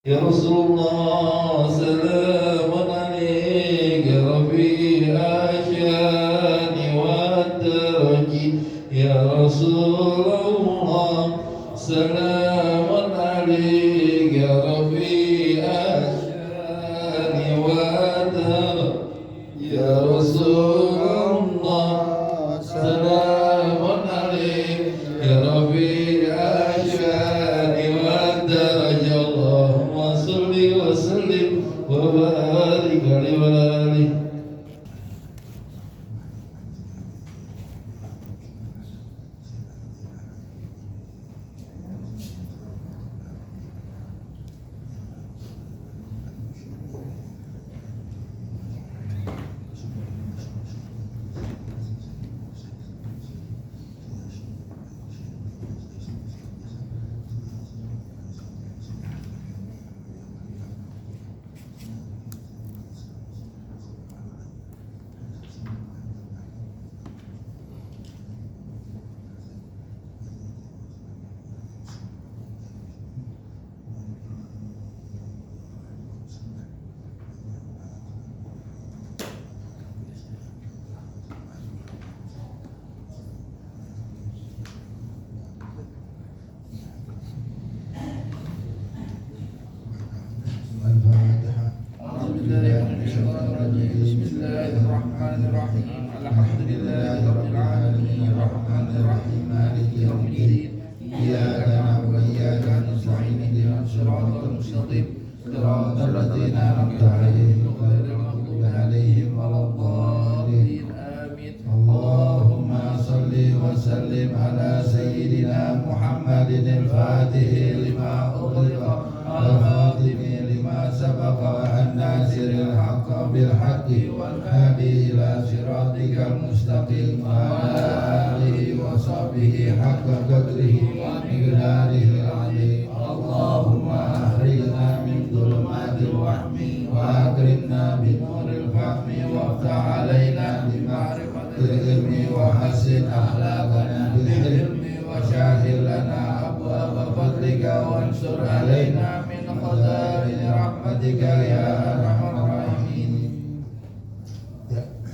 يا رسول الله سلام عليك يا رفيع الشان والدرج يا رسول الله سلام عليك يا رفيع الشان والدرج يا رسول الله سلام عليك يا رفيع الشان والدرج اللهم صل وسلم وبارك عليه وعلى آله.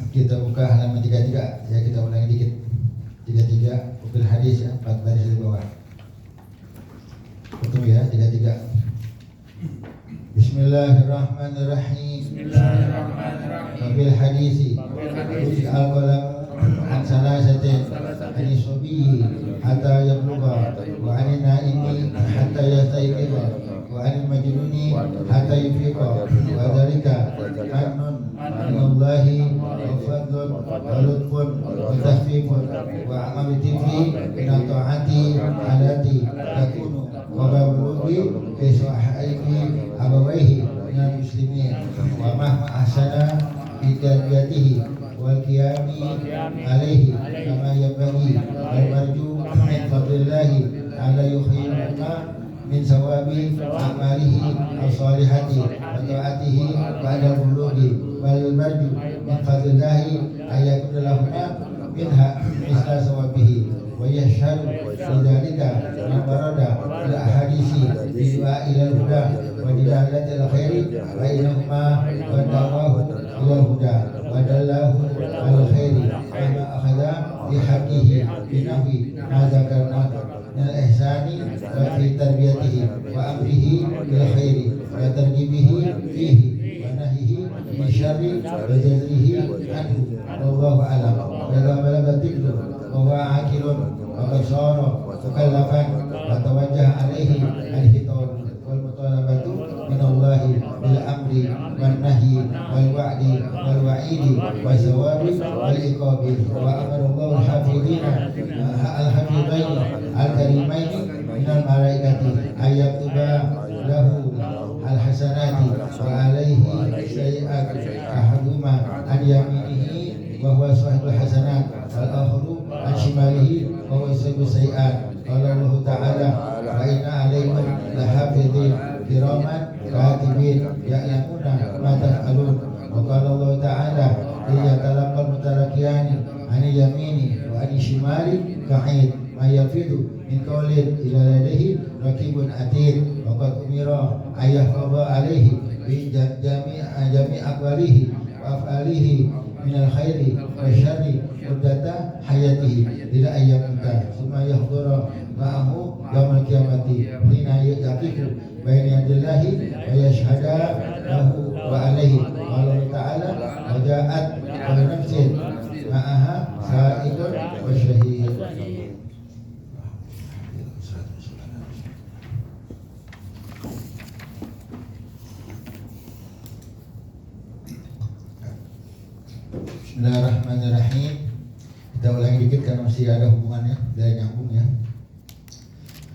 Kita buka halaman 33 ya, kita ulangi dikit. 33 mobil hadis ya, 4 baris di bawah. Betul ya, 33. Bismillahirrahmanirrahim. Mobil hadisi. Uji al-qalam an salasatin ani sobihi hatta yablugha wa ani naimi hatta yastayqiza wa ani majnuni hatta yufiqa wa dhalika annun minallahi wa fadlun wa lutfun wa tahfiqun wa amalitin fi min ta'ati alati takunu wa bablughi fi sahihi abawaihi minal muslimin wa mahma ahsana bi tarbiyatihi wal qiyami alaihi kama yanbaghi wal marju min fadlillahi ala yukhiruna min sawabi amalihi as-salihati wa ta'atihi ba'da bulughi wal marju min fadlillahi ayakun lahuna minha misla sawabihi wa yashhadu bidzalika man barada ila ahadisi bi ila huda wa dilalati al-khairi wa inahuma wa dawahu ila huda wa dallahu al-khairi kama akhadha bi haqqihi bi nahwi ma zakarna min al-ihsani wa fi tarbiyatihi wa amrihi bil khairi wa targibihi fihi wa nahyihi min syarri wa jazrihi anhu wallahu a'lam. Dalam balagha tikdu wa huwa akilun wa basara mukallafan wa tawajjah alaihi al-hitar wal mutalabatu min Allah bil amri wan nahyi wal wa'di wal wa'idi wa sawabi wal iqabi wa amara Allah al-hafidina al-hafidain al-karimain min al-malaikati ayyatuba lahu al-hasanati wa alaihi sayi'at ahaduma an yaminihi wa huwa sahibul hasanat wal akharu an shimalihi wa huwa sahibul sayi'at. Qala Allah ta'ala wa inna alaykum lahafidhin kiraman katibin ya'lamuna ma taf'alun. Wa qala Allah ta'ala liyatalaqqal mutarakiyani an yamini wa an shimali ka'id ma yafidu min qawlin ila ladaihi rakibun atid wa qad umira ayah qada alaihi bi jami' aqwalihi wa af'alihi min al-khairi wa syarri muddata hayatihi ila ayyamika summa yahdura ma'ahu yaumil qiyamati hina yaqifu baina yadillahi wa yashhada lahu wa alaihi wa Allah ta'ala wa ja'at wa nafsin ma'aha sa'idun wa syahid. Bismillahirrahmanirrahim. Kita ulangi dikit karena masih ada hubungannya, dari nyambung ya.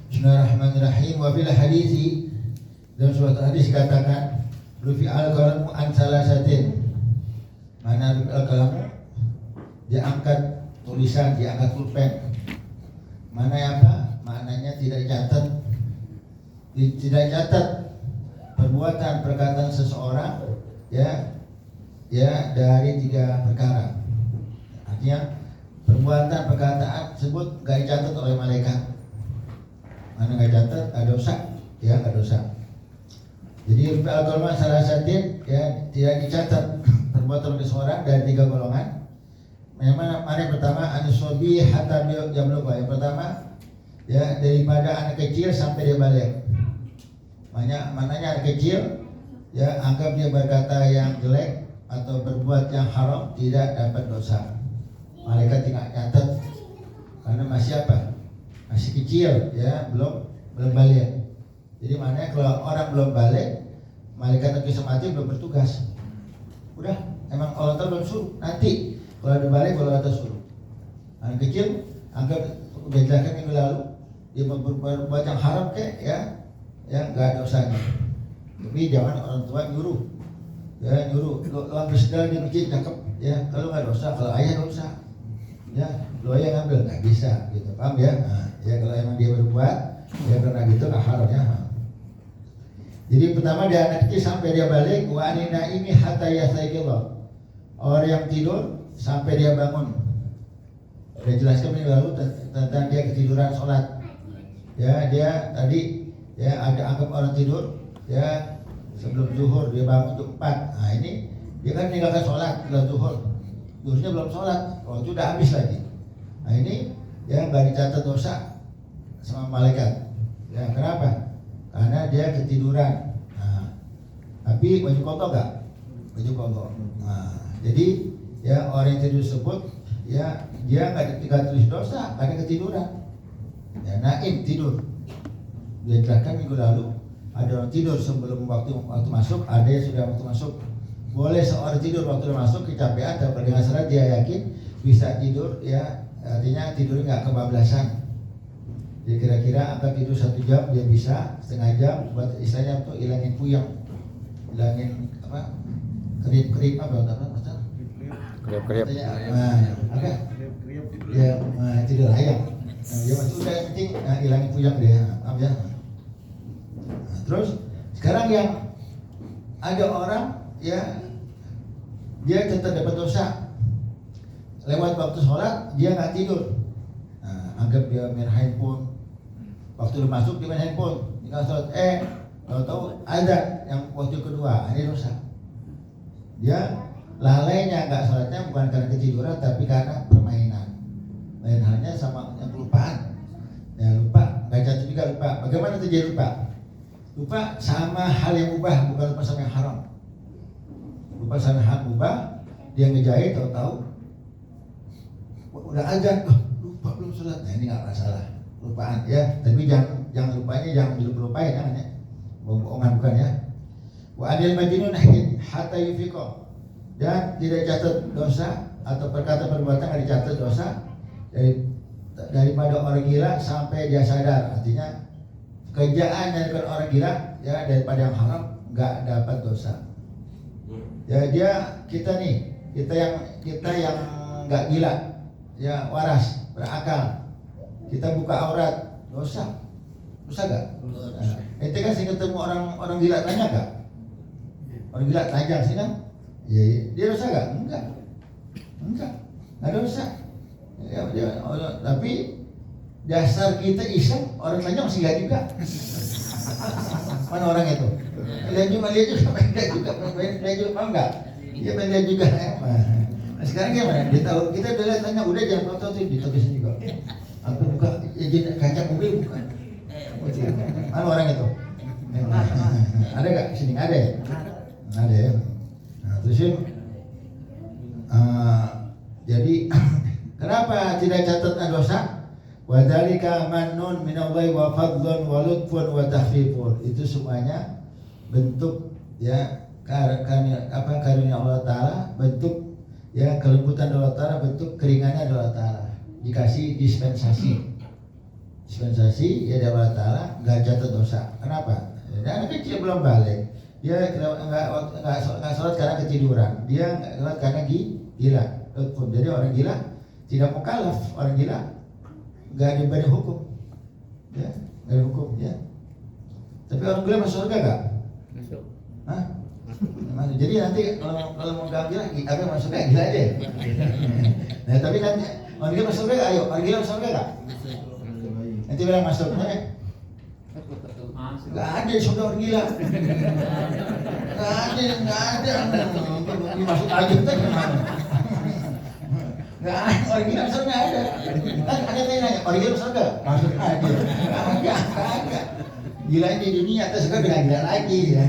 Bismillahirrahmanirrahim. Wa bil hadisi, dalam suatu hadis katakan rufi al-qalamu an salasatin. Mana rufi al-qalamu? Dia angkat tulisan, dia angkat pulpen. Mana apa? Maknanya tidak dicatat. Tidak dicatat perbuatan perkataan seseorang ya dari 3 perkara. Artinya perbuatan perkataan tersebut nggak dicatat oleh malaikat. Mana nggak dicatat, ada dosa, ya nggak dosa. Jadi al-qalma salasatin ya tidak dicatat perbuatan seseorang dari 3 golongan. Mana yang pertama anisobi hatta jamluqa. Yang pertama ya daripada anak kecil sampai dia balik. Mananya anak kecil ya anggap dia berkata yang jelek atau berbuat yang haram tidak dapat dosa. Malaikat tidak catat karena masih apa? Masih kecil ya, belum balik. Jadi maknanya kalau orang belum balik, malaikat yang bisa mati belum bertugas. Udah, emang Allah Ta'ala belum suruh. Nanti kalau ada balik, kalau ada suruh. Anak kecil anggap udah jelaskan minggu lalu dia berbuat yang haram kayak ya nggak ada dosanya. Tapi jangan orang tua nyuruh. Ya nyuruh, lo ambil segala di masjid cakep ya, kalau nggak dosa, kalau ayah dosa ya, lo ayah ngambil nggak bisa gitu, paham ya? Nah, ya kalau emang dia berbuat ya karena gitu nggak haram ya. Jadi pertama dia anak kecil sampai dia balik, wa anina ini hatta yastayqidha, orang yang tidur sampai dia bangun. Udah jelaskan minggu lalu tentang dia ketiduran sholat ya, dia tadi ya ada anggap orang tidur ya sebelum zuhur dia bangun jam 4. Nah ini dia kan meninggalkan sholat setelah zuhur. Zuhurnya belum sholat, waktu udah habis lagi. Nah ini ya nggak dicatat dosa sama malaikat. Ya kenapa? Karena dia ketiduran. Nah, tapi baju kotor nggak? Baju kotor. Nah, jadi ya orang yang tidur tersebut ya dia nggak tulis dosa karena ketiduran. Ya naim tidur. Dia jelaskan minggu lalu. Ada orang tidur sebelum waktu masuk, ada yang sudah waktu masuk. Boleh seorang tidur waktu masuk kecapean, tapi dengan syarat dia yakin bisa tidur ya, artinya tidur nggak kebablasan. Jadi kira-kira angka tidur 1 jam dia bisa, setengah jam buat istilahnya untuk ilangin puyeng, ilangin apa kerip apa maksudnya? Kerip. Apa? Ya tidur ayam. Ya maksud udah yang penting ilangin puyeng dia, paham ya? Terus sekarang yang ada orang ya dia tetap dapat dosa lewat waktu sholat dia nggak tidur. Nah, anggap dia main handphone, waktu udah masuk dia main handphone, tinggal sholat tahu ada yang waktu kedua ini dosa. Dia lalainya nggak sholatnya bukan karena ketiduran tapi karena permainan. Lain halnya sama yang kelupaan. Ya lupa, nggak jatuh juga lupa. Bagaimana terjadi lupa? Lupa sama hal yang mubah, bukan lupa sama yang haram. Lupa sama hal mubah, dia ngejahit tahu udah azan, lupa belum sholat. Nah ini nggak masalah, lupaan ya. Tapi jangan lupanya jangan dilupain ya. Bohongan bukan ya. Wa adil majnun hatta yufiqo, dan tidak catat dosa atau perkata perbuatan nggak dicatat dosa daripada orang gila sampai dia sadar. Artinya kerjaan dari orang gila ya daripada yang haram nggak dapat dosa. Ya kita yang nggak gila ya, waras berakal, kita buka aurat dosa nggak? Nah, itu kan sih ketemu orang gila tanya nggak? Orang gila tanya sih kan? Ya, dia dosa nggak? Nggak dosa. Ya, tapi dasar kita iseng, orang tanya masih nggak juga. Mana orang itu? Lihat juga, mau nggak? Dia lihat juga. Nah, sekarang gimana? Dia tahu, kita udah lihat tanya, udah jangan foto tuh ditulisin juga. Aku buka kaca mobil bukan? Mana orang itu? Ada nggak? Sini ada ya? Ada ya. Nah, terusin. Jadi kenapa tidak catat dosa? Wadzalika mannun minallahi wa fadlun wa lutfun wa tahfifun. Itu semuanya bentuk ya karunia Allah Taala, bentuk ya kelembutan Allah Taala, bentuk keringannya Allah Taala. Dikasih dispensasi ya dari Allah Taala, nggak catat dosa. Kenapa? Ya, anak kecil belum balik, dia nggak sholat karena ketiduran, dia nggak sholat karena gila. Jadi orang gila tidak mukallaf, orang gila nggak diberi hukum, ya nggak ada hukum ya. Tapi orang gila masuk surga nggak? Masuk. Hah? Masuk. Jadi nanti kalau mau gila, apa masuk surga gila aja. Nah tapi nanti orang gila masuk surga, ayo orang gila masuk surga nggak? Nanti bilang masuk, nggak ada surga orang gila. Nggak ada. Masuk aja tuh gimana? Nggak ada, orang gila masuk nggak ada. Kan ada nanya, orang gila masuk nggak? Masuk aja. Kagak. Gila di dunia atas surga udah gila lagi ya.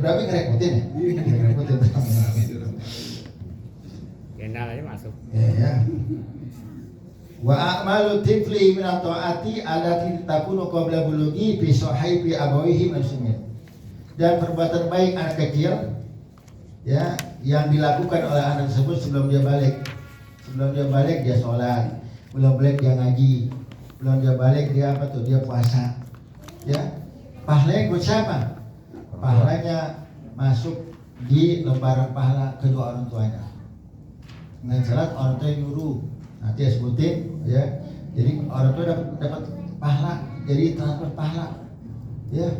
Berabe ngerepotin ya? Kenal aja masuk. Ya. Wa a'malu tifli min at-ta'ati allati takunu qabla bulughi fi sahibi abawihi muslimin. Dan perbuatan baik anak kecil ya yang dilakukan oleh anak tersebut sebelum dia balik. Sebelum dia balik dia sholat, belum balik dia ngaji, belum dia balik dia apa tuh? Dia puasa. Ya. Pahalanya buat siapa? Pahalanya masuk di lembaran pahala kedua orang tuanya. Dengan syarat orang tua nyuruh. Nanti ya sebutin ya. Jadi orang tua dapat pahala, jadi transfer pahala. Ya.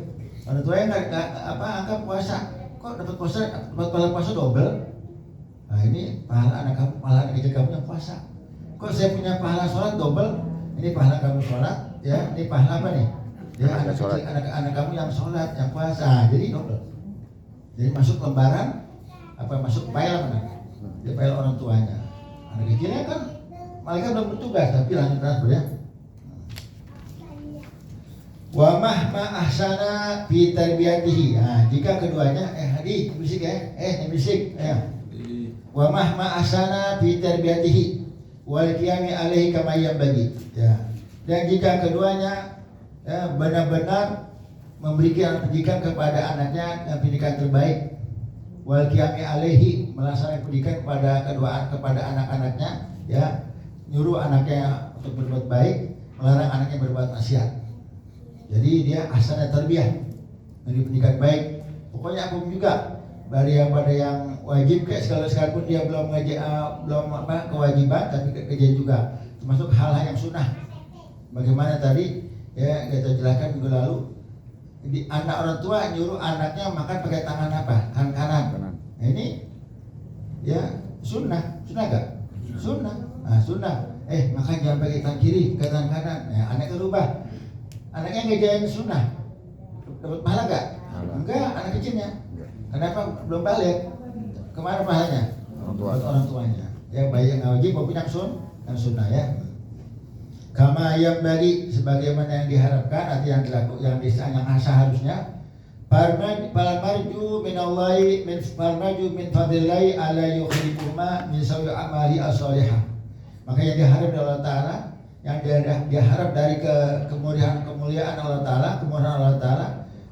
Orang tua yang enggak anggap puasa. Kok dapat pahala puasa double? Nah, ini pahala anak kamu, pahala anak kecil kamu yang puasa. Kok saya punya pahala sholat double? Ini pahala kamu sholat, ya. Ini pahala apa nih? Ya anak kecil, anak kamu yang sholat, yang puasa. Jadi double. Jadi masuk lembaran masuk file mana? Di file orang tuanya. Anak kecilnya kan mereka belum bertugas tapi langsung transfer ya. Wa mahma ahsana fi tarbiyatihi. Nah, jika keduanya hadi bisik ya. Bisik ya. Wa mahma ahsana fi tarbiyatihi wal qiyami alaihi kama yanbaghi. Ya. Dan jika keduanya ya, benar-benar memberikan pendidikan kepada anaknya yang pendidikan terbaik, wal qiyami alaihi melaksanakan pendidikan kepada anak-anaknya ya, nyuruh anaknya untuk berbuat baik, melarang anaknya berbuat maksiat. Jadi dia ahsana tarbiyah, memberi pendidikan baik. Pokoknya apapun juga dari yang pada yang wajib kayak sekalipun dia belum kewajiban tapi kerjaan juga, termasuk hal-hal yang sunnah. Bagaimana tadi ya kita jelaskan minggu lalu, anak orang tua nyuruh anaknya makan pakai tangan apa? Tangan kanan. Nah, ini ya sunnah gak? Sunnah. Nah, sunnah. Makan jangan pakai tangan kiri, ke tangan kanan. Nah, anaknya rubah. Anaknya ngejain sunnah, dapat pahala gak? Enggak, anak kecilnya. Kenapa belum balik? Kemana pahalanya? Orang tuanya. Ya bayi yang wajib maupun yang sunnah ya. Kama yang bagi sebagaimana yang diharapkan atau yang dilakukan yang seharusnya. Farmaju minallahi min fadlillahi ala yukhrijuma min sawi amali as-salihah. Maka yang diharap dari Allah Taala, yang diharap dari kemuliaan Allah Taala,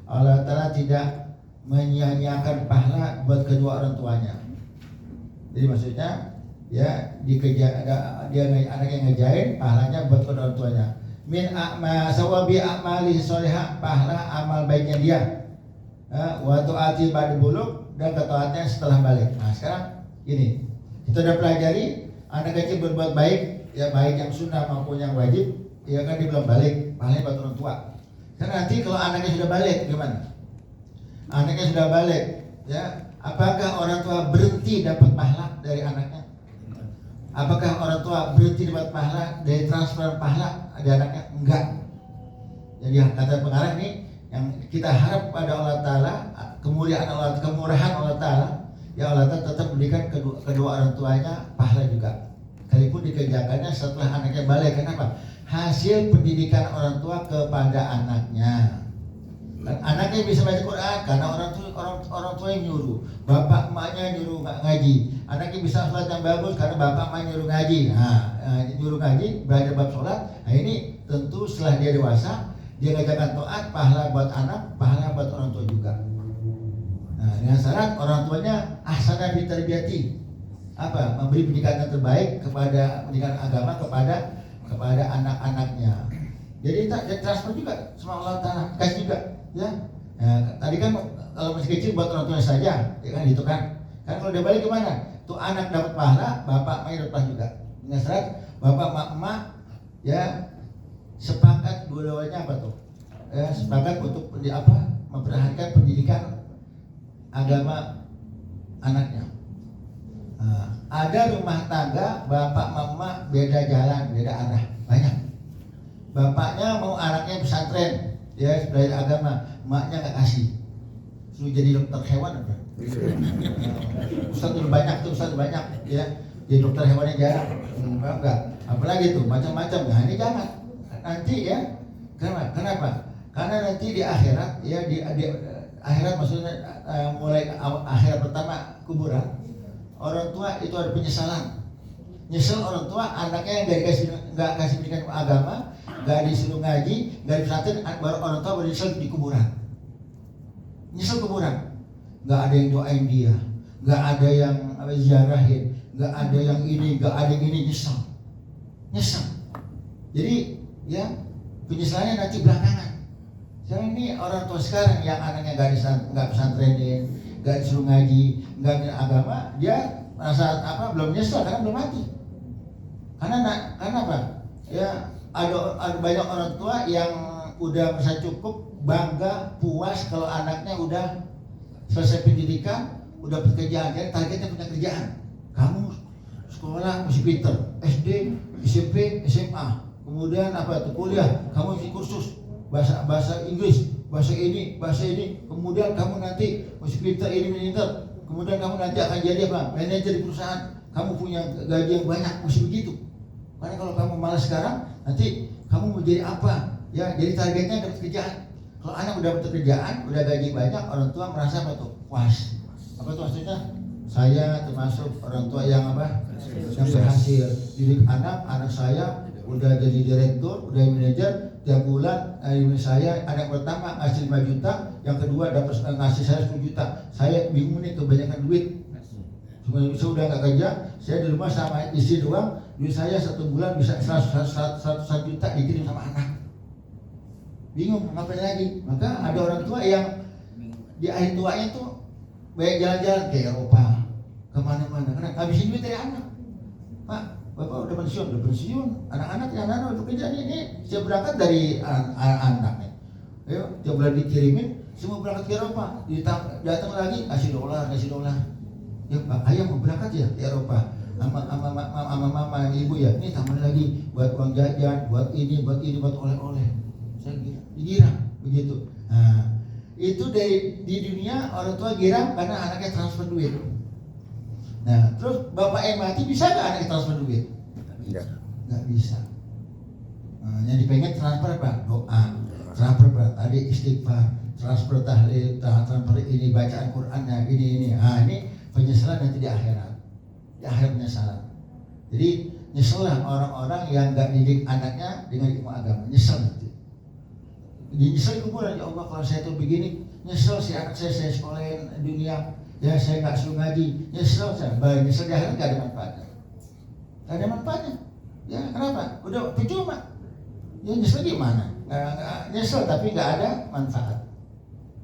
Allah Taala tidak menyia-nyiakan pahala buat kedua orang tuanya. Jadi maksudnya ya dia anak yang ngejain pahalanya buat kedua orang tuanya. Min sawabi amali sholihah, pahala amal baiknya dia. Wa tu'ati ba'da buluk, dan ketaatnya setelah balik. Nah sekarang gini, kita udah pelajari anak kecil berbuat baik, ya baik yang sunnah maupun yang wajib, ya kan dia belum balik, pahalanya buat orang tua. Karena nanti kalau anaknya sudah balik gimana? Anaknya sudah balik, ya Apakah orang tua berhenti dapat pahala dari anaknya? Apakah orang tua berhenti dapat pahala dari transfer pahala dari anaknya? Enggak. Jadi kata pengarang nih, yang kita harap pada Allah Ta'ala, kemuliaan Allah, kemurahan Allah Ta'ala, ya Allah Ta'ala tetap berikan kedua orang tuanya pahala juga, sekalipun dikerjakannya setelah anaknya balik. Kenapa? Hasil pendidikan orang tua kepada anaknya. Dan anaknya bisa baca Quran karena orang tua yang nyuruh, bapak emaknya nyuruh ngaji. Anaknya bisa sholat yang bagus karena bapak emaknya nyuruh ngaji. Nyuruh ngaji, belajar bab sholat. Nah ini tentu setelah dia dewasa, dia ngajarkan taat, pahala buat anak, pahala buat orang tua juga. Nah, dengan syarat orang tuanya ahsana fi tarbiyati. Apa? Memberi pendidikan yang terbaik kepada pendidikan agama kepada anak-anaknya. Jadi transfer juga sama Allah Ta'ala, kasih juga, ya. Nah, tadi kan kalau masih kecil buat orang tuanya saja, ya kan gitu kan. Kan kalau dia balik kemana? Tuh anak dapat pahala, bapak emak dapat pahala juga. Dengan syarat bapak emak ya sepakat dua-duanya apa tuh? Sepakat untuk memperhatikan pendidikan agama anaknya. Ada rumah tangga bapak mama beda jalan, beda arah, banyak. Bapaknya mau anaknya pesantren, ya belajar agama, emaknya nggak kasih, suruh jadi dokter hewan apa? Ustadz banyak, ya. Jadi dokter hewannya jarang, enggak. Apalagi tuh macam-macam, nah ini jangan. Nanti ya, kenapa? Karena nanti di akhirat, ya di akhirat maksudnya mulai akhirat pertama kuburan, orang tua itu ada penyesalan. Nyesel orang tua anaknya yang nggak kasih pendidikan agama, nggak disuruh ngaji, nggak dipesantren, baru orang tua baru nyesel di kuburan. Nyesel kuburan, nggak ada yang doain dia, nggak ada yang ziarahin, nggak ada yang ini, nggak ada yang ini, nyesel. Jadi ya penyesalannya nanti belakangan. Sekarang ini orang tua sekarang yang anaknya nggak pesantrenin, nggak disuruh ngaji, nggak agama, dia merasa belum nyesel karena belum mati. Karena apa? Ya ada banyak orang tua yang udah merasa cukup, bangga, puas kalau anaknya udah selesai pendidikan, udah pekerjaan. Jadi targetnya punya kerjaan. Kamu sekolah masih pinter, SD, SMP, SMA. Kemudian kuliah, kamu isi kursus bahasa Inggris, bahasa ini, kemudian kamu nanti masih pinter ini, kemudian kamu nanti akan jadi manajer di perusahaan, kamu punya gaji yang banyak, masih begitu. Karena kalau kamu malas sekarang, nanti kamu mau jadi apa? Ya, jadi targetnya dapat kerjaan. Kalau anak udah dapat kerjaan, udah gaji banyak, orang tua merasa puas. Apa tuh maksudnya? Saya termasuk orang tua yang yang berhasil didik anak saya udah jadi direktur, udah manajer, tiap bulan saya anak pertama ngasih 5 juta, yang kedua dapat ngasih saya 10 juta. Saya bingung nih, kebanyakan duit. Saya udah nggak kerja, saya di rumah sama istri doang, duit saya satu bulan bisa 100 juta dikirim sama anak. Bingung ngapain lagi? Maka ada orang tua yang di akhir tuanya tuh banyak jalan-jalan ke Eropa, kemana-mana, karena habisin duit dari anak. Pak, bapak udah pensiun, anak-anak yang untuk kerjaan ini saya berangkat dari anak nih. Ayo, tiap bulan dikirimin, semua berangkat ke Eropa, datang lagi kasih dolar. Ya Pak, ayah mau berangkat ya ke Eropa, sama mama ibu ya, ini tambah lagi buat uang jajan, buat ini, buat oleh-oleh. Saya girang begitu. Nah, itu di dunia orang tua girang karena anaknya transfer duit. Nah, terus bapak yang mati bisa nggak anaknya transfer duit? Nggak bisa. Nah, yang dipengen transfer apa? Doa, transfer tadi istighfar, transfer tahlil, transfer ini bacaan Qurannya, ini. Nah, ini penyesalan nanti di akhirat. Di akhirat penyesalan. Jadi nyesalah orang-orang yang nggak didik anaknya dengan ilmu agama, nyesel nanti. Nyesel kuburan, ya Allah kalau saya tuh begini, nyesel si anak saya sekolahin dunia, ya saya nggak suruh ngaji, nyesel saya. Nyesel di akhirat nggak ada manfaatnya. Ya kenapa? Udah percuma. Ya nyesel gimana? Nyesel tapi nggak ada manfaat.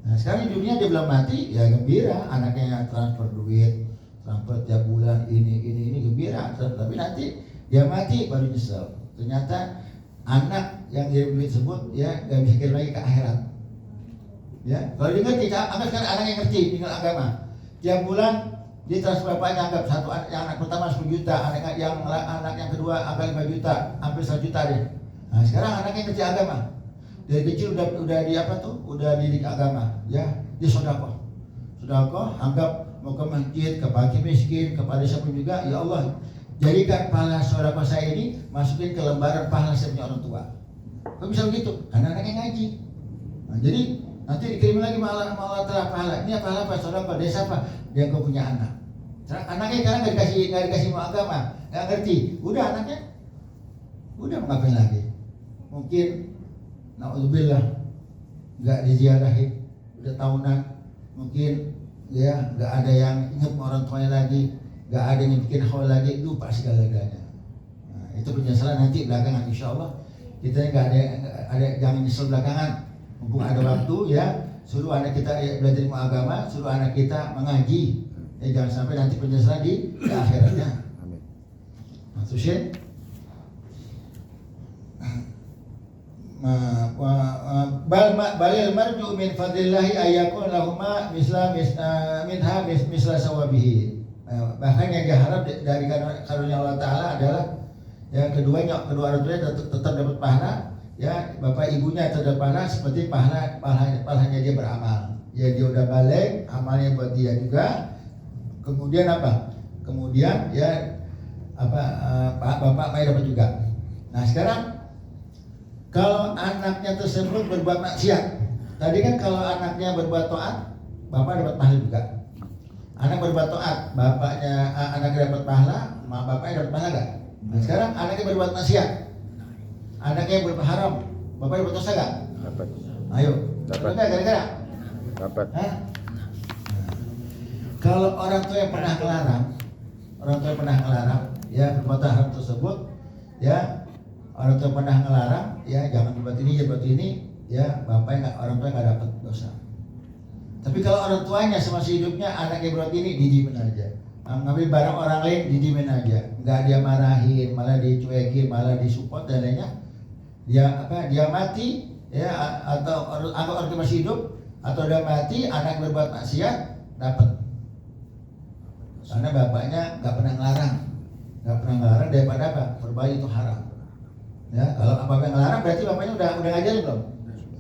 Nah sekarang di dunia dia belum mati, ya gembira, anaknya transfer duit, transfer tiap bulan ini gembira. Tapi nanti dia mati baru nyesel. Ternyata anak yang dia duit sebut ya nggak bisa kirim lagi ke akhirat. Ya kalau dia ngerti, sekarang anak yang ngerti tinggal agama, Tiap bulan dia transfer bapaknya, anggap satu yang anak pertama 10 juta, anak yang kedua angka 5 juta, hampir 1 juta deh. Nah sekarang anaknya ngerti agama, dari kecil udah di apa tuh, udah didik agama, ya dia sodako, anggap mau ke masjid, ke fakir miskin, kepada siapa juga, ya Allah jadikan pahala sodako saya ini masukin ke lembaran pahala saya punya orang tua. Kok bisa begitu? Karena anaknya ngaji. Nah, jadi nanti dikirim lagi malah telah pahala. Ini pahala apa? Sodako desa apa? Dia kau punya anak. Anaknya karena nggak dikasih mau agama, nggak ngerti. Udah anaknya, udah mau ngapain lagi? Mungkin, naudzubillah, nggak diziarahi, udah tahunan. Mungkin ya nggak ada yang ingat orang tuanya lagi, nggak ada yang bikin haul lagi, lupa segala-galanya. Nah, itu penyesalan nanti belakangan, insya Allah. Kita nggak ada jangan nyesel belakangan. Mumpung ada waktu ya, suruh anak kita belajar ilmu agama, suruh anak kita mengaji. Jangan sampai nanti penyesalan di akhiratnya. Amin. Maksudnya, balil marju min fadlillahi ayyakun lahuma misla sawabihi. Bahkan yang diharap dari karunia Allah Ta'ala adalah yang kedua orang tuanya tetap dapat pahala, ya bapak ibunya tetap pahala seperti pahalanya dia beramal. Ya dia udah balik, amalnya buat dia juga. Kemudian apa? Kemudian ya bapak mai dapat juga. Nah sekarang kalau anaknya tersebut berbuat maksiat, tadi kan kalau anaknya berbuat taat, bapak dapat pahala juga. Anak berbuat taat, anaknya dapat pahala, bapaknya dapat pahala gak? Nah sekarang anaknya berbuat maksiat, anaknya berbuat haram, bapak dapat dosa gak? Dapat. Ayo. Dapat. Gara-gara? Dapat. Hah? Kalau orang tua yang pernah ngelarang, ya perbuatan haram tersebut, ya orang tua pernah ngelarang, ya jangan buat ini, ya orang tua nggak dapat dosa. Tapi kalau orang tuanya semasa hidupnya anaknya berbuat ini, didimin aja. Ngambil barang orang lain, didimin aja. Nggak dia marahin, malah dicuekin, malah disupport dan lainnya. Dia mati, ya atau orang tua masih hidup, atau dia mati, anak berbuat maksiat, dapat. Karena bapaknya nggak pernah ngelarang daripada apa? Berbagi itu haram. Ya, kalau bapaknya ngelarang berarti bapaknya udah ngajarin belum?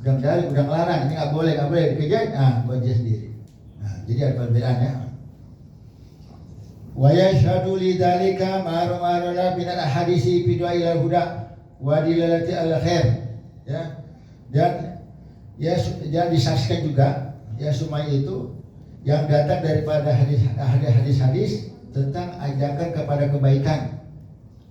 Udah ngelarang, ini nggak boleh dikerjain. Nah, buat dia sendiri. Nah, jadi ada perbedaannya. Wa yashhadu lidzalika ma'ruf min al-hadisi fi du'a ila huda wa dilalati al-khair. Ya. Dan disaksikan juga ya semua itu yang datang daripada hadis-hadis tentang ajakan kepada kebaikan.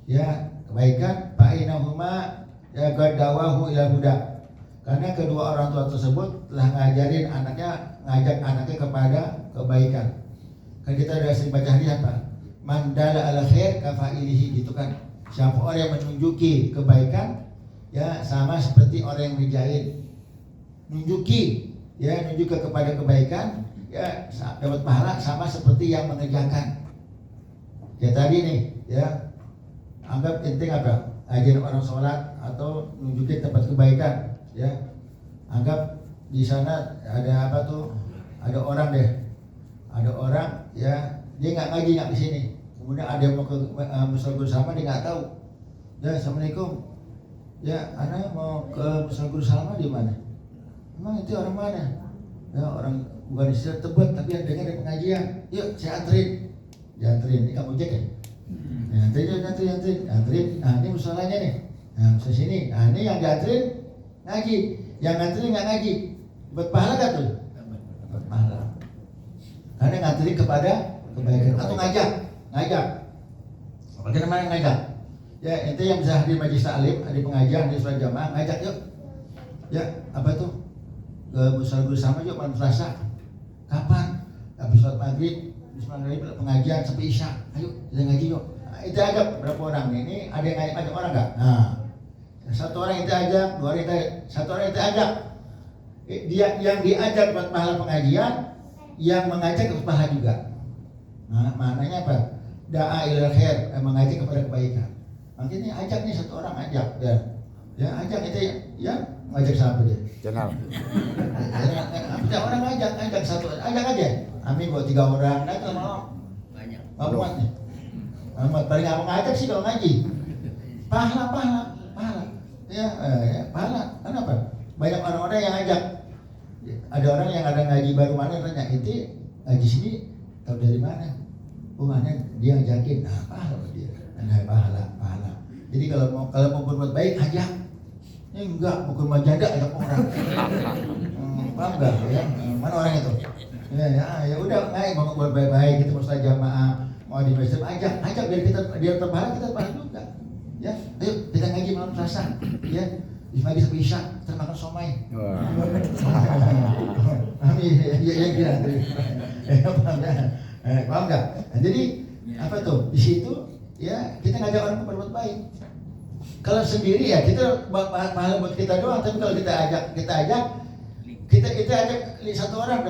Ya, kebaikan fa'inahuma ya qadawahu ila huda. Karena kedua orang tua tersebut telah ngajak anaknya kepada kebaikan. Kan kita udah sering baca hadis apa? Man dalla ala khair kafa'ilihi, gitu kan. Siapa orang yang menunjuki kebaikan ya sama seperti orang yang ngerjain. Nunjuk kepada kebaikan ya dapat pahala sama seperti yang mengerjakan. Ya tadi nih, ya anggap penting apa? Ajarin orang sholat atau nunjukin tempat kebaikan, ya. Anggap di sana ada apa tuh? Ada orang ya dia nggak ngaji nggak di sini. Kemudian ada yang mau ke musal bersama, dia nggak tahu. Ya, assalamualaikum. Ya, anak mau ke musal bersama di mana? Emang itu orang mana? Ya orang bukan istilah Tebet tapi yang dengar dari pengajian. Yuk saya anterin. Dianterin, ini kamu cek ya? Anterin. Nah ini musolanya nih. Nah musul sini. Nah ini yang dianterin ngaji. Yang nganterin nggak ngaji. Dapat pahala gak tuh? Dapat pahala. Karena nganterin kepada kebaikan. Atau ngajak. Bagaimana namanya ngajak? Ya itu yang bisa hadir majelis taklim, hadir pengajian, hadir sholat jamaah, ngajak yuk. Ya apa tuh? Ke musal bersama yuk malam Selasa. Kapan? Habis sholat maghrib, pengajian sampai isya. Ayo kita ngaji yuk. Nah, itu ajak berapa orang ini? Ada yang ngajak orang nggak? Nah, satu orang itu ajak, dua orang itu ajak, satu orang itu ajak. Dia yang diajak buat pahala pengajian, yang mengajak ke pahala juga. Nah, maknanya apa? Da'a ilal khair, mengajak kepada kebaikan. Nanti ini ajak nih satu orang ajak, ya ajak itu ya ngajak siapa dia? Channel. Ada orang ngajak satu, ajak aja. Amin buat 3 orang, nah itu mau Banyak. nggak muat nih. Nggak muat, paling nggak mau ngajak sih kalau ngaji. Pahala. Ya, pahala. Kenapa? Banyak orang-orang yang ngajak. Ada orang yang ada ngaji baru mana tanya, itu ngaji sini tahu dari mana? Oh mana dia ngajakin, nah pahala dia, nah pahala. Jadi kalau mau berbuat baik ajak, enggak mau ke rumah janda ajak orang, paham nggak ya? Mana orang itu? Ya udah nggak mau berbuat baik kita mau sholat jamaah, mau di masjid ajak biar terpahala kita pahala juga, ya. Ayo kita ngaji malam Selasa, ya. Pagi sampai Isya, kita makan somai. Amin, ya kira. Paham nggak? Nah, jadi apa tuh? Di situ ya kita ngajak orang berbuat baik. Kalau sendiri ya kita pahala buat kita doang, tapi kalau kita ajak kita ajak 1 orang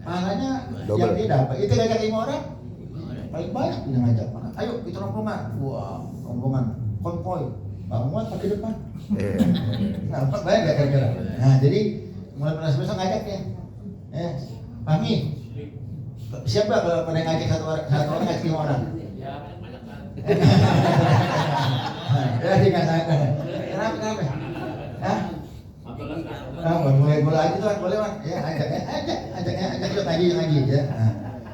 pahalanya yang dia dapat. Kita ngajak 5 orang paling banyak kita ngajak. Ayo kita rombongan. Wah, rombongan konvoy. Bangun pakai depan. Nah, banyak gak kira-kira? Nah, jadi mulai besok ngajak ya. Pami. Siapa kalau pada ngajak satu orang ngajak 5 orang? Ya, dikatakan. Kenapa? Hah? Boleh aja tuh, boleh man. Ya, ajak yuk ngaji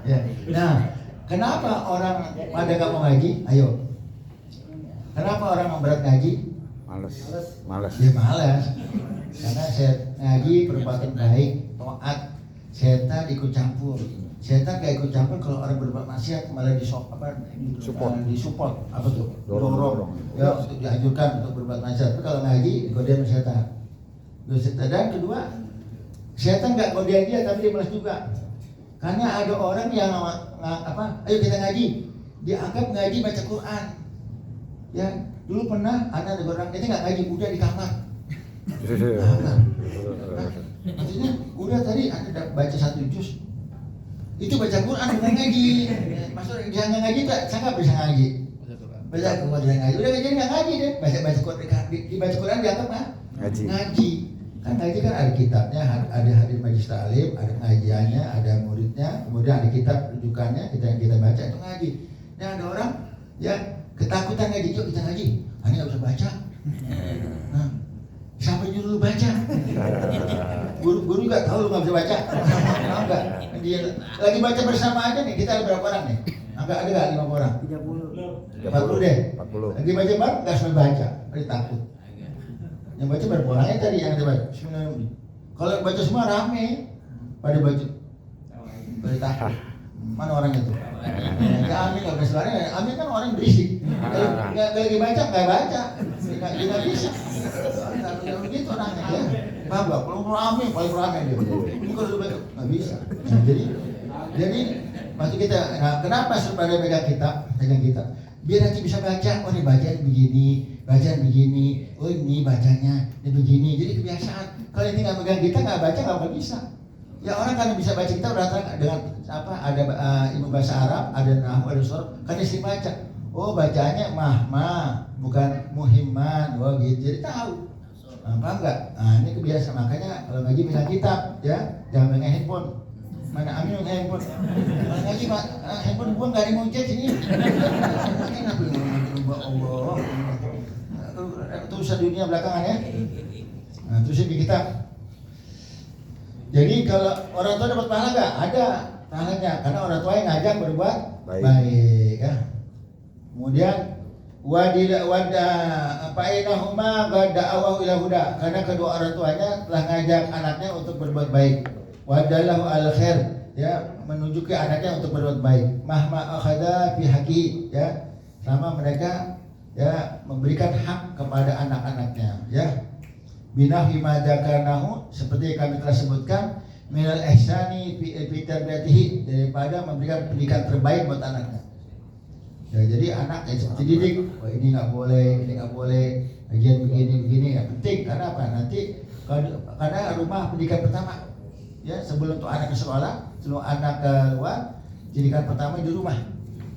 ya. Nah, kenapa orang pada nggak mau ngaji? Ayo. Kenapa orang memberat ngaji? Malas. Ya malas. Karena saya ngaji perbuatan baik, taat, setan ikut campur. Setan gak ikut campur kalau orang berbuat maksiat malah disupport apa tuh? Dorong. Ya untuk dianjurkan untuk berbuat maksiat. Tapi kalau ngaji godain setan. Dan kedua, setan gak godain dia tapi dia malas juga. Karena ada orang yang ayo kita ngaji, dianggap ngaji baca Quran. Ya, dulu pernah ada orang itu nggak ngaji, udah di kamar. Maksudnya udah tadi ada baca 1 juz. Itu baca Quran bukan ngaji. Maksudnya dia nggak ngaji tak, saya nggak bisa ngaji. Baca Quran ngaji, udah ngaji nggak ngaji deh. Baca Quran dibaca Quran dianggap ngaji. Kan ngaji kan ada kitabnya, ada hadir majlis ta'lim, ada pengajiannya, ada muridnya, kemudian ada kitab rujukannya, kita baca itu ngaji. Nah ada orang ya ketakutan ngaji, yuk kita ngaji. Ini nggak bisa baca. Nah, siapa nyuruh lu baca? Guru nggak tahu lu nggak bisa baca. Tahu nggak? Dia lagi baca bersama aja nih. Kita ada berapa orang nih? Agak ada nggak 5 orang? 40 deh. 40. Lagi baca bareng nggak semua baca. Ada takut. Yang baca berapa orangnya tadi yang dibaca? Kalau baca semua rame. Pada baca. Pada takut. Mana orang itu? Ya Amin kalau kesuaranya, Amin kan orang berisik. Kalau nggak lagi baca, nggak bisa. Kalau begitu orangnya ya. Babak, kalau Amin paling ramai dia. Ini kalau lu baca nggak bisa. Nah, jadi maksud kita, kenapa supaya pegang kitab? Biar nanti bisa baca. Oh ini bacaan begini. Oh ini bacanya ini begini. Jadi kebiasaan. Kalau ini nggak pegang kita nggak baca nggak bisa. Ya orang kan bisa baca kita rata dengan ada ilmu bahasa Arab, ada nahwu, ada shorof, kan isi baca. Oh bacanya mahma, bukan muhimman, gitu. Jadi tahu. Paham nggak? Nah ini kebiasaan, makanya kalau ngaji bisa kitab, ya jangan main handphone. Mana Amin main handphone? Kalau ngaji handphone gua nggak ada yang mau chat sini. Kenapa Allah? Tulisan dunia belakangan ya. Nah tulisan di kitab. Jadi kalau orang tua dapat pahala nggak? Ada pahalanya, karena orang tua yang ngajak berbuat baik. Ya. Kemudian fa'inahuma qad da'awahu ila huda, karena kedua orang tuanya telah ngajak anaknya untuk berbuat baik. Wadallahu al khair, ya menunjuk ke anaknya untuk berbuat baik. Mahma akhadha fi haqi, ya sama mereka ya memberikan hak kepada anak-anaknya, ya. Binahi ma dzakarnahu, seperti yang kami telah sebutkan, minal ihsani fi tarbiyatihi, daripada memberikan pendidikan terbaik buat anaknya. Ya, jadi anak seperti didik, oh, ini nggak boleh, kajian begini ya penting. Karena apa? Nanti karena rumah pendidikan pertama, ya sebelum tuh anak ke sekolah, sebelum anak keluar, pendidikan pertama di rumah.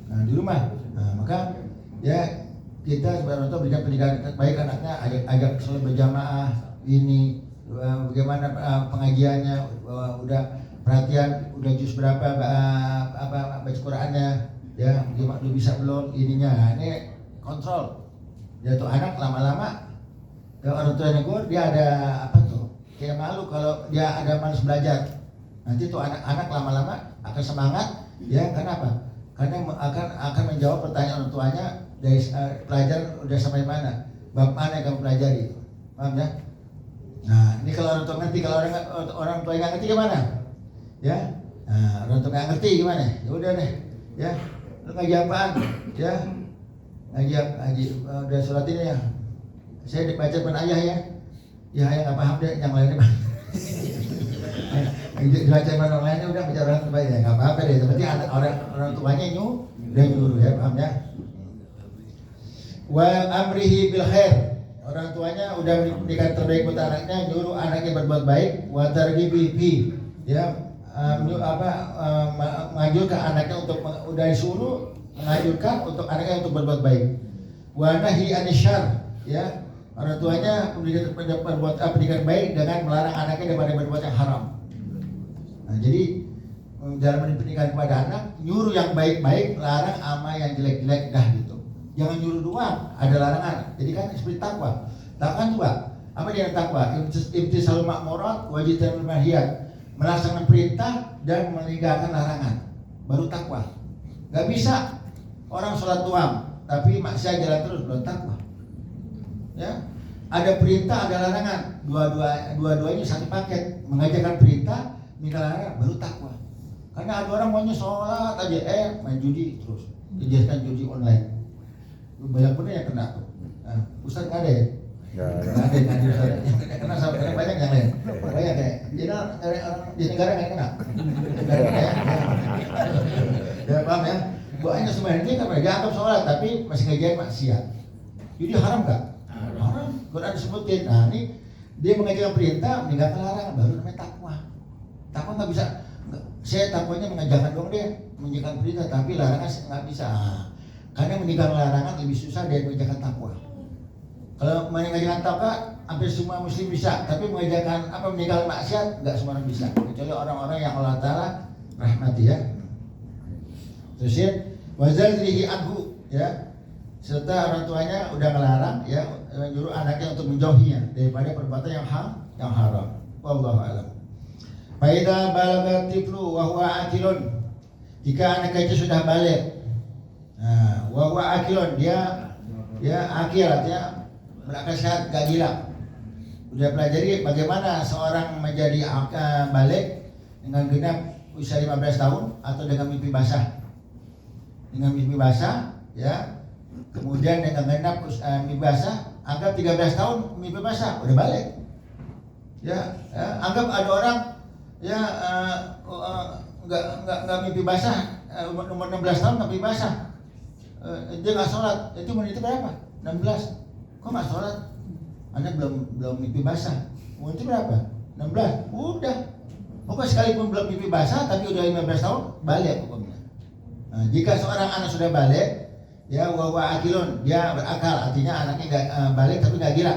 Nah di rumah, maka ya kita sebagai orang tua berikan pendidikan baik anaknya, ajak selalu berjamaah. Ini bagaimana pengajiannya, udah perhatian udah juz berapa baca Qurannya, ya dia bisa belum ininya. Nah, ini kontrol. Ya tuh anak lama-lama ya orang tuanya gue dia ada apa tuh kayak malu kalau dia ada malas belajar. Nanti tuh anak-anak lama-lama akan semangat, ya kenapa? Karena akan menjawab pertanyaan orang tuanya dari pelajaran udah sampai mana, bab mana yang kamu pelajari, paham ya? Nah ini kalau orang tua ngerti, kalau orang tua nggak ngerti gimana? Ya, nah, orang tua nggak ngerti gimana? Ya udah deh, ya lu ngaji apaan? Ya ngaji udah surat ini ya. Saya dibaca depan ayah ya. Ya ayah nggak paham deh, yang lainnya. Dibaca depan orang lainnya udah bicara orang tua ya nggak apa-apa deh. Berarti orang tuanya udah nyuruh ya, paham ya? Wa amrihi bil khair. Orang tuanya udah memberikan terbaik buat anaknya, nyuruh anaknya berbuat baik. Wa targhibi fi, ya menganjurkan anaknya untuk udah disuruh menganjurkan untuk anaknya untuk berbuat baik. Wa nahi anisyar, ya orang tuanya pendidikan baik dengan melarang anaknya daripada berbuat yang haram. Nah, jadi dalam pendidikan kepada anak nyuruh yang baik-baik, larang ama yang jelek-jelek dah gitu. Jangan nyuruh doang, ada larangan. Jadi kan seperti takwa. Takwa juga. Apa dia takwa? Imtisalul ma'murat wa ijtinabul manhiyat. Melaksanakan perintah dan meninggalkan larangan. Baru takwa. Gak bisa orang sholat doang tapi maksiat jalan terus, belum takwa. Ya. Ada perintah, ada larangan. Dua-duanya satu paket. Mengajarkan perintah, meninggalkan larangan, baru takwa. Karena ada orang maunya sholat aja, main judi terus. Dijadikan judi online. Banyak pun yang kena tuh. Nah, Ustaz nggak ada ya? Nggak ada Ustaz. Kena sampai banyak yang lain. Banyak kayak di negara nggak kena. Ya paham ya? Banyak sebenarnya ini kan dianggap sholat tapi masih ngajarin maksiat. Jadi haram nggak? Haram. Quran disebutin. Nah ini dia mengajarkan perintah, meninggalkan larangan, baru namanya takwa. Takwa nggak bisa. Saya takwanya mengajarkan dong dia, mengajarkan perintah tapi larangan nggak bisa. Karena meninggalkan larangan lebih susah dari mengajarkan takwa. Kalau mengajarkan takwa hampir semua muslim bisa, tapi mengajarkan meninggalkan maksiat nggak semua orang bisa. Kecuali orang-orang yang Allah Taala rahmati ya. Terus ya, wazalrihi anhu ya, serta orang tuanya udah melarang ya, menyuruh anaknya untuk menjauhinya daripada perbuatan yang haram. Wallahu a'lam. Faida balagha tiflu wa huwa akilun. Jika anak itu sudah balik, nah, wa huwa akilun, dia akil artinya berakal sehat, gak gila. Udah pelajari bagaimana seorang menjadi balik dengan genap usia 15 tahun atau dengan mimpi basah. Dengan mimpi basah ya. Kemudian dengan genap mimpi basah, anggap 13 tahun mimpi basah udah balik. Ya, anggap ada orang ya nggak mimpi basah, umur 16 tahun mimpi basah, dia nggak sholat, itu umur itu berapa? 16. Kok nggak sholat? Anda belum mimpi basah. Umur itu berapa? 16. Udah. Pokoknya sekalipun belum mimpi basah tapi udah 15 tahun balik hukumnya. Nah, jika seorang anak sudah balik, ya wa akilun, dia berakal, artinya anaknya nggak balik tapi nggak gila.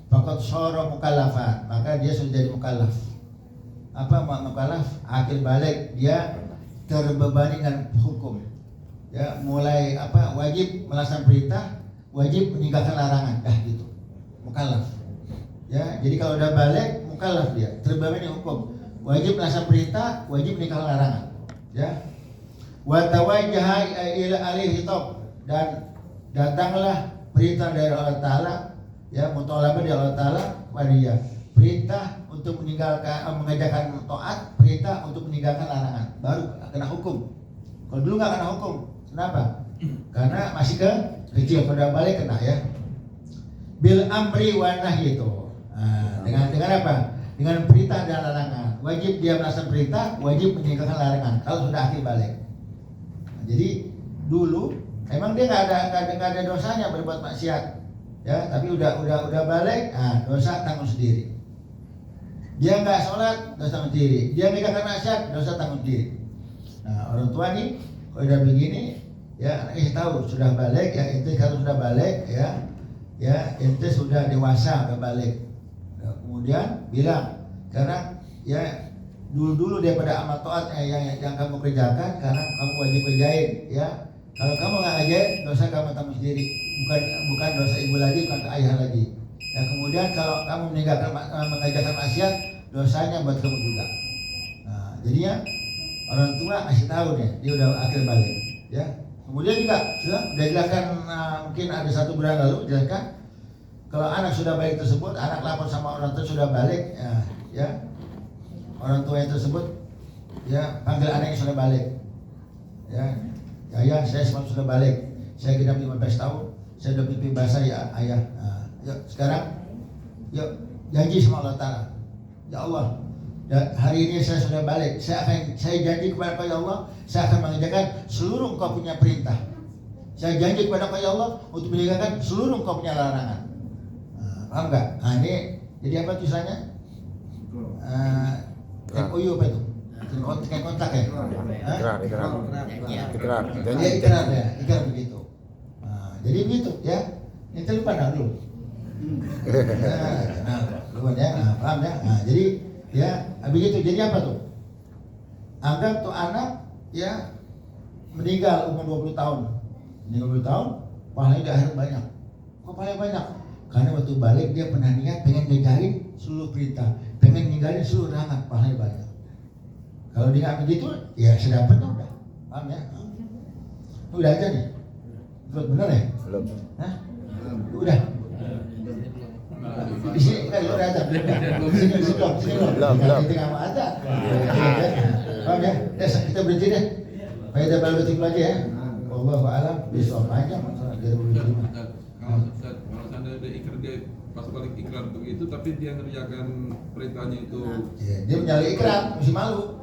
Faqad shara mukallafan, maka dia sudah jadi mukallaf. Apa mukallaf? Akil balik, dia terbebani dengan hukum. Ya, mulai wajib melaksanakan perintah, wajib meninggalkan larangan, gitu. Mukallaf. Ya, jadi kalau udah balik mukallaf dia, terbebani dengan hukum. Wajib melaksanakan perintah, wajib meninggalkan larangan. Ya. Wa tawajjaha ila al-hitab, dan datanglah perintah dari Allah Taala, ya mutolabah dari Allah Taala kepada dia. Perintah untuk mengajarkan taat, perintah untuk meninggalkan larangan, baru kena hukum. Kalau dulu nggak kena hukum, kenapa? Karena masih kecil, pada balik kena ya. Bil amri wa nahyi itu. Nah, dengan apa? Dengan perintah dan larangan. Wajib dia melaksanakan perintah, wajib meninggalkan larangan. Kalau sudah akhir balik. Nah, jadi dulu emang dia nggak ada dosanya berbuat maksiat, ya. Tapi udah balik, dosa tanggung sendiri. Dia nggak sholat, dosa tanggung sendiri. Dia meninggalkan maksiat, dosa tanggung sendiri. Nah, orang tua nih kalau udah begini, ya anaknya tahu sudah balik, ya ente kalau sudah balik, ya ente sudah dewasa, udah balik. Nah, kemudian bilang, sekarang ya dulu daripada amal taat yang kamu kerjakan, karena kamu wajib kerjain ya. Kalau kamu nggak ngajain, dosa kamu tanggung sendiri, bukan dosa ibu lagi, bukan ayah lagi. Ya, kemudian kalau kamu mengerjakan maksiat, dosanya buat kamu juga. Nah, jadinya orang tua kasih tahu nih, dia udah akhir balik ya. Kemudian juga sudah dijelaskan, mungkin ada 1 bulan lalu dijelaskan, kalau anak sudah balik tersebut, anak lapor sama orang tua sudah balik ya, orang tua yang tersebut ya panggil anak yang sudah balik ya, ayah saya semalam sudah balik, saya genap 15 tahun, saya udah mimpi basah ya ayah. Yuk sekarang, yuk janji sama Allah Ta'ala, ya Allah, dan hari ini saya sudah balik, saya janji kepada ya Allah, saya akan mengerjakan seluruh engkau punya perintah. Saya janji kepada ya Allah untuk meninggalkan seluruh engkau punya larangan. Paham nggak? Nah ini jadi apa tulisannya? MOU apa itu? Kayak kontak ya? Ikrar. Ikrar begitu. Nah, jadi begitu ya. Ini lupa dah dulu. Lupa ya. Paham ya? Nah, jadi ya begitu. Jadi apa tuh? Anggap tuh anak ya meninggal umur 20 tahun. Meninggal 20 tahun, pahalanya di akhirat banyak. Kok pahalanya banyak? Karena waktu balik dia pernah niat pengen ninggalin seluruh perintah, pengen ninggalin seluruh larangan, pahalanya banyak. Kalau dia nggak begitu, ya sedapatnya udah, paham ya? Udah aja nih, bener ya? Belum. Hah? Udah. Di sini kan udah ada, sini dong. Belum. Tinggal sama ada. Paham ya? Kita berhenti deh. Baik, kita balik lagi ya. Wallahu a'lam bishawab, panjang masalah dia berhenti. Kalau seandainya dia pas balik ikrar begitu, tapi dia ngerjakan perintahnya itu, Ya, dia menyalahi ikrar, mesti malu.